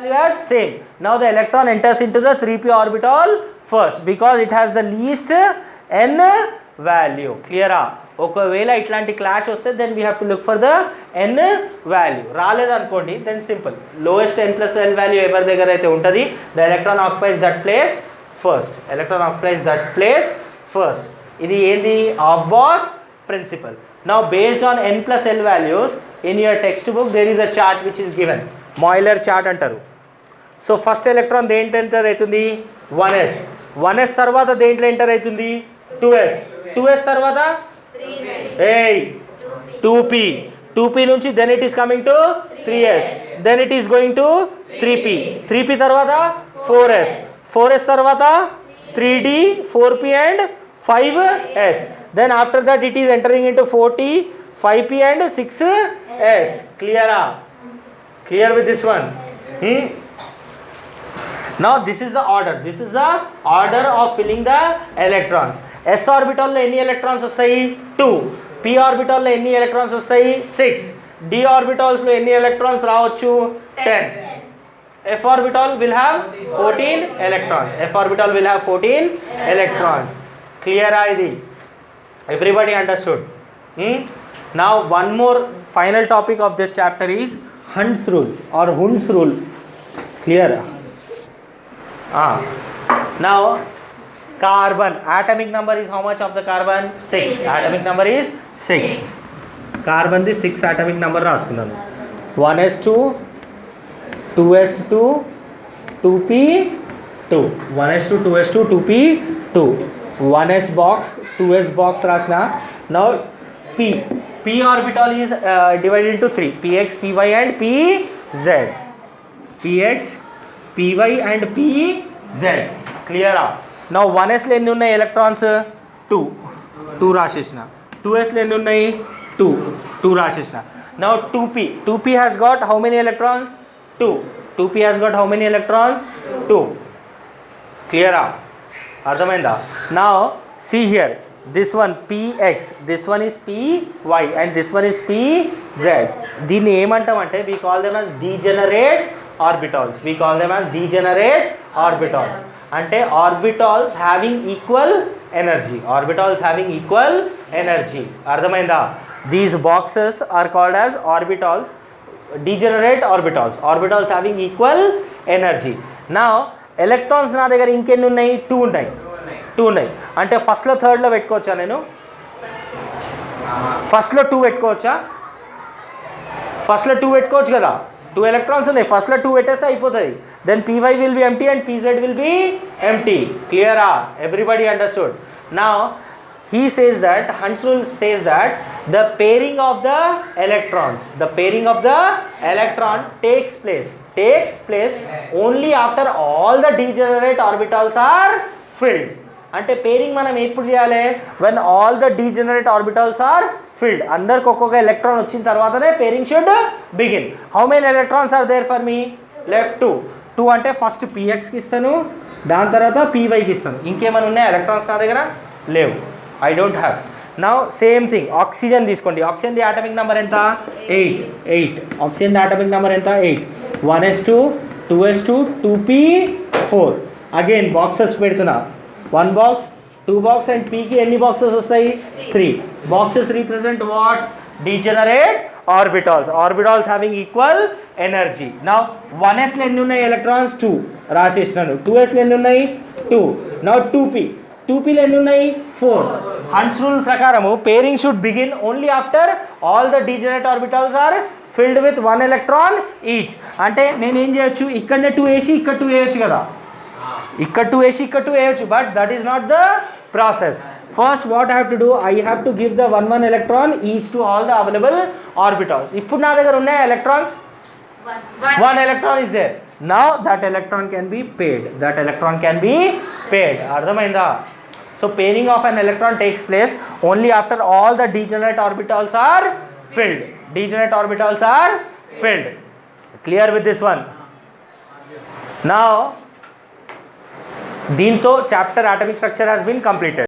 value as same. Now the electron enters into the 3p orbital first because it has the least n value. Clear? ఒకవేళ ఇట్లాంటి clash వస్తే then we have to look for the n value. రాలేదనుకోండి then simple, lowest n plus l value ఎవరి దగ్గర అయితే ఉంటుంది the electron occupies that place first. Electron occupies that place first. ఇది ఏంది? Aufbau principle. Now based on n plus l values in your text book there is a chart which is given. Moeller chart అంటారు. So first electron దేంట్లో enter అవుతుంది? 1s. 1s తర్వాత దేంట్లో enter అవుతుంది? 2s. 2s తర్వాత 2p. 2p నుంచి then it is coming to 3s. Then it is going to 3p. 3p తర్వాత 4s. 4s తర్వాత 3d, 4p and 5s. Then after that it is entering into 4t, 5p and 6s. Clear with this one? Now this is the order. This is the order of filling the electrons. s orbital లో ఎన్ని electrons వస్తాయి? 2. p orbital లో ఎన్ని electrons వస్తాయి? 6. d orbitals లో ఎన్ని electrons రావచ్చు? 10. f orbital will have 14 electrons. f orbital will have 14 electrons. Clear ఇది? Everybody understood? Now one more final topic of this chapter is Hund's rule or Hund's rule. Clear? Now carbon atomic number is how much of the carbon? 6. Atomic number is 6. Carbon the 6 atomic number రాసుకున్నాను. 1s2, 2s2, 2p2. 1s2, 2s2, 2p2. 1s box, 2s box రాసిన. Now p orbital is divided into 3. px, py and pz. px, py and pz. Clear? Now 1s లో ఎన్ని ఉన్నాయి electrons? 2 రాసేసిన. 2s లో ఎన్ని ఉన్నాయి? 2 రాసేసిన. Now 2p has got how many electrons? 2. 2p has got how many electrons? 2. Clear? అర్థమైందా? Now see here, this one px, this one is py and this one is pz. దీన్ని ఏమంటామంటే we call them as degenerate orbitals. We call them as degenerate orbitals. అంటే orbitals having equal energy. Orbitals having equal energy. అర్థమైందా? These boxes are called as orbitals, degenerate orbitals. Orbitals having equal energy. Now electrons నా దగ్గర ఇంకెన్ని ఉన్నాయి? 2 ఉన్నాయి. అంటే ఫస్ట్లో థర్డ్లో పెట్టుకోవచ్చా నేను? ఫస్ట్లో 2 పెట్టుకోవచ్చా? ఫస్ట్లో 2 పెట్టుకోవచ్చు కదా. 2 electrons ఉన్నాయి. ఫస్ట్లో 2 పెట్టేస్తే అయిపోతుంది. Then py will be empty and pz will be empty. Clear? Everybody understood? Now he says that Hund's rule says that the pairing of the electron takes place only after all the degenerate orbitals are filled. అంటే pairing మనం ఎప్పుడు చేయాలి? when all the degenerate orbitals are filled. అందరికి ఒక్కొక్క electron వచ్చిన తర్వాతనే pairing should begin. How many electrons are there for me? Left 2 అంటే first pxకి ఇస్తాను, దాని తర్వాత pyకి ఇస్తాను. ఇంకేమైనా ఉన్నాయి ఎలక్ట్రాన్స్ నా దగ్గర? లేవు. I don't have. Now same thing oxygen తీసుకోండి. ఆక్సిజన్ ది ఆటమిక్ నెంబర్ ఎంత? 8. ఆక్సిజన్ ది ఆటమిక్ నెంబర్ ఎంత? 8. 1s2, 2s2, 2p4. Again boxes పెడుతున్నా. 1 box, 2 box and pకి ఎన్ని బాక్సెస్ వస్తాయి? 3. Boxes represent what? degenerate orbitals. Orbitals having equal energy. Now 1s లో ఎన్ని ఉన్నాయి electrons? 2 రాసేసినాను. 2s లో ఎన్ని ఉన్నాయి? 2. Now 2p లో ఎన్ని ఉన్నాయి? 4. Hund's rule ప్రకారము pairing should begin only after all the degenerate orbitals are filled with 1 electron each. అంటే నేను ఏం చేయొచ్చు? ఇక్కడనే 2 వేసి ఇక్కడ 2 వేయొచ్చు కదా. ఇక్కడ 2 వేసి ఇక్కడ 2 వేయొచ్చు. But that is not the process. First what I have to do, I have to give the 1 electron each to all the available orbitals. ఇప్పుడు నా దగ్గర ఉన్న electrons 1 electron is there. Now that electron can be paired. అర్థమైందా? So pairing of an electron takes place only after all the degenerate orbitals are filled. Clear with this one? Now దీంతో chapter atomic structure has been completed.